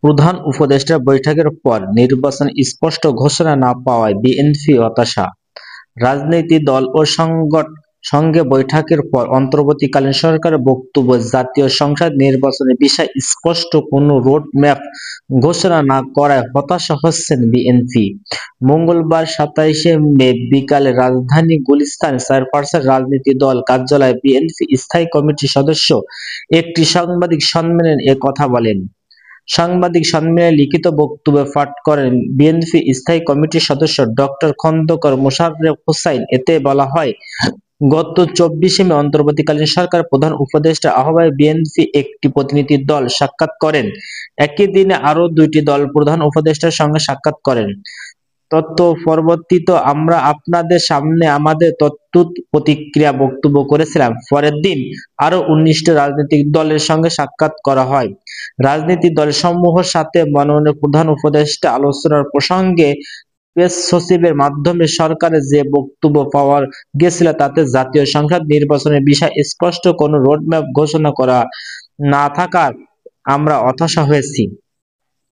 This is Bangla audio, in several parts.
প্রধান উপদেষ্টার বৈঠকের পর নির্বাচনে স্পষ্ট ঘোষণা না পাওয়ায় বিএনপি হতাশা। রাজনৈতিক দল ও সঙ্গে বৈঠকের পর অন্তর্বর্তীকালীন সরকারের বক্তব্য, জাতীয় সংসদ নির্বাচনের বিষয়ে স্পষ্ট কোনো রোড ম্যাপ ঘোষণা না করায় হতাশা হচ্ছেন বিএনপি। মঙ্গলবার ২৭শে মে বিকালে রাজধানী গুলিস্তানে চেয়ারপারসন রাজনৈতিক দল কার্যালয়ে বিএনপি স্থায়ী কমিটির সদস্য একটি সাংবাদিক সম্মেলনে এ কথা বলেন। সাংবাদিক সম্মেলনে লিখিত বক্তব্য পাঠ করেন বিএনপি স্থায়ী কমিটির সদস্য ডক্টর খন্দকার মোশাররফ হোসাইন। এতে বলা হয়, গত ২৪শে মে অন্তর্বর্তীকালীন সরকারের প্রধান উপদেষ্টা আহ্বায়ক বিএনপি একটি প্রতিনিধি দল সাক্ষাৎ করেন। একই দিনে আরও ২টি দল প্রধান উপদেষ্টার সঙ্গে সাক্ষাৎ করেন। পরবর্তীতে আমরা আপনাদের সামনে আমাদের তথ্যুত প্রতিক্রিয়া বক্তব্য করেছিলাম। পরের দিন আরও ১৯টি রাজনৈতিক দলের সঙ্গে সাক্ষাৎ করা হয়। রাজনৈতিক দলসমূহের সাথে মাননীয় প্রধান উপদেষ্টা আলোচনার প্রসঙ্গে প্রেস সচিবের মাধ্যমে সরকারের যে বক্তব্য পাওয়া গেছিল তাতে জাতীয় সংসদ নির্বাচনের বিষয়ে স্পষ্ট কোনো রোডম্যাপ ঘোষণা করা না থাকায় আমরা হতাশা হয়েছি।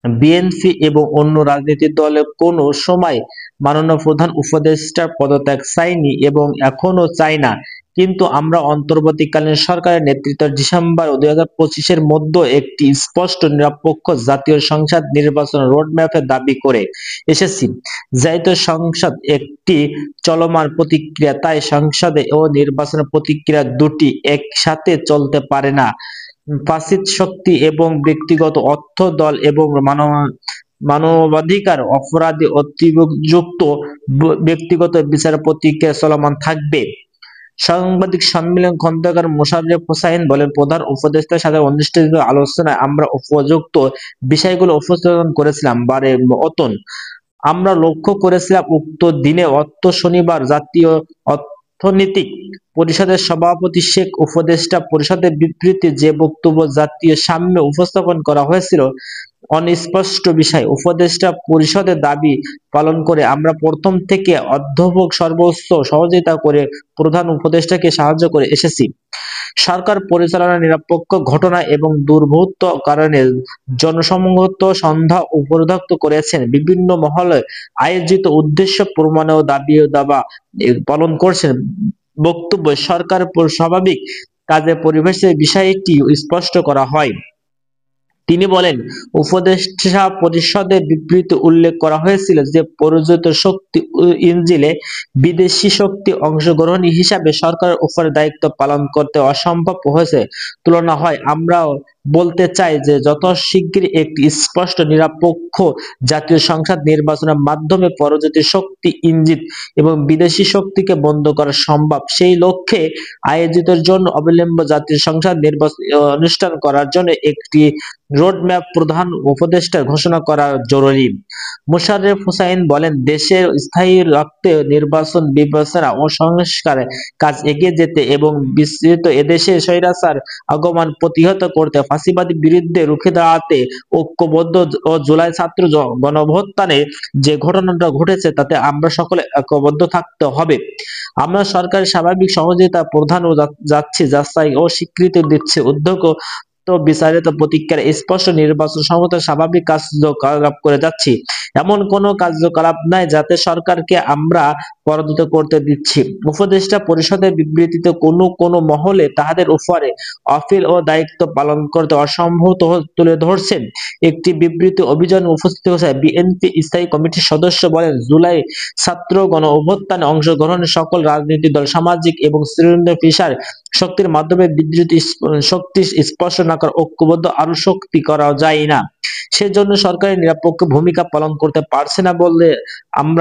বিএনপি এবং অন্য রাজনৈতিক দলের কোনো সময় মাননীয় প্রধান উপদেষ্টার পদত্যাগ চায়নি এবং এখনো চায় না। কিন্তু আমরা অন্তর্বর্তীকালীন সরকারের নেতৃত্বে ডিসেম্বর ২০২৫-এর মধ্যে একটি স্পষ্ট নিরপেক্ষ জাতীয় সংসদ নির্বাচনের রোডম্যাপের দাবি করে এসেছি। যেহেতু সংসদ একটি চলমান প্রক্রিয়া, তাই সংসদে ও নির্বাচনের প্রক্রিয়া দুটি একসাথে চলতে পারে না। ফাসিস্ট শক্তি এবং ব্যক্তিগত অর্থ দল এবং মানবাধিকার অপরাধী অতিযুক্ত ব্যক্তিগত বিচার প্রক্রিয়া চলমান থাকবে। সাংবাদিক সম্মেলনে খন্দকার মোশাররফ হোসাইন বলেন, প্রধান উপদেষ্টার সাথে অনুষ্ঠিত আলোচনায় আমরা উপযুক্ত বিষয়গুলো উপস্থাপন করেছিলাম। বারের মতন আমরা লক্ষ্য করেছিলাম উক্ত দিনে শনিবার জাতীয় অর্থনৈতিক পরিষদের সভাপতি শেখ উপদেষ্টা পরিষদের বিবৃতি যে বক্তব্য জাতীয় সামনে উপস্থাপন করা হয়েছিল অস্পষ্ট বিষয়। উপদেষ্টা পরিষদের দাবি পালন করে আমরা প্রথম থেকে অধ্যবসায় সর্বোচ্চ সহযোগিতা করে প্রধান উপদেষ্টাকে সাহায্য করে এসেছি। সরকার পরিচালনা নিরপেক্ষ ঘটনা এবং দুর্বৃত্ত কারণে জনসমুদ্র সন্দেহ উপরোধ করেছেন। বিভিন্ন মহলে আয়োজিত উদ্দেশ্য প্রমাণেও দাবা পালন করছেন। বক্তব্য সরকার স্বাভাবিক কাজের পরিবেশে বিষয়টি স্পষ্ট করা হয়। তিনি বলেন, উপদেষ্টা পরিষদের বিবৃতি উল্লেখ করা হয়েছিল যে প্রযোজিত শক্তি ইঞ্জিনে বিদেশি শক্তি অংশগ্রহণ হিসাবে সরকারের উপর দায়িত্ব পালন করতে অসম্ভব হয়েছে তুলনা হয়। আমরা বলতে চাই যে যত শিগগিরই একটি স্পষ্ট নিরপেক্ষ জাতীয় সংসদ নির্বাচনের মাধ্যমে প্রযোজিত শক্তি ইঞ্জিন এবং বিদেশি শক্তিকে বন্ধ করা সম্ভব, সেই লক্ষ্যে আয়োজিতের জন্য অবিলম্বে জাতীয় সংসদ নির্বাচন অনুষ্ঠান করার জন্য একটি রোডম্যাপ প্রধান উপদেষ্টার ঘোষণা করা জরুরি। মোশাররফ হোসাইন বলেন, দেশের স্থায়ী লক্ষ্যে নির্বাচন বিবেচনা ও সংস্কারের কাজ এগিয়ে যেতে এবং বিস্তৃত এদেশে স্বৈরাচার আগমন প্রতিহত করতে ফ্যাসিবাদ বিরুদ্ধে রুখে দাঁড়াতে ঐক্যবদ্ধ ও জুলাই ছাত্র গণঅভ্যুত্থানে যে ঘটনাটা ঘটেছে তাতে আমরা সকলে ঐক্যবদ্ধ থাকতে হবে। আমরা সরকারের স্বাভাবিক সহযোগিতা প্রদান ও যাচ্ছি যাচাই ও স্বীকৃতি দিচ্ছি। উদ্যোগ বিচারিত প্রতিক্রিয়ার স্পষ্ট নির্বাচন সমস্ত স্বাভাবিক কার্যকলাপ করে যাচ্ছি। এমন কোনো কার্যকলাপ নাই যাতে সরকারকে আমরা পরাজিত করতে দিচ্ছি। উপদেষ্টা পরিষদের বিবৃতিতে কোনো মহলে তাহাদের উপরে অফিল ও দায়িত্ব পালন করতে অসম্ভব তুলে ধরছেন। একটি বিবৃতি অভিযানে উপস্থিত হয়েছে বিএনপি স্থায়ী কমিটির সদস্য বলেন, জুলাই ছাত্র গণঅভ্যুত্থানে অংশগ্রহণের সকল রাজনৈতিক দল সামাজিক এবং শ্রেণীর পেশার শক্তির মাধ্যমে বিদ্যুৎ শক্তি স্পর্শ না করে ঐক্যবদ্ধ আরো শক্তি করা যায় না। সেজন্য সরকারের নিরপেক্ষ ভূমিকা পালন করতে পারছে না বলে আমরা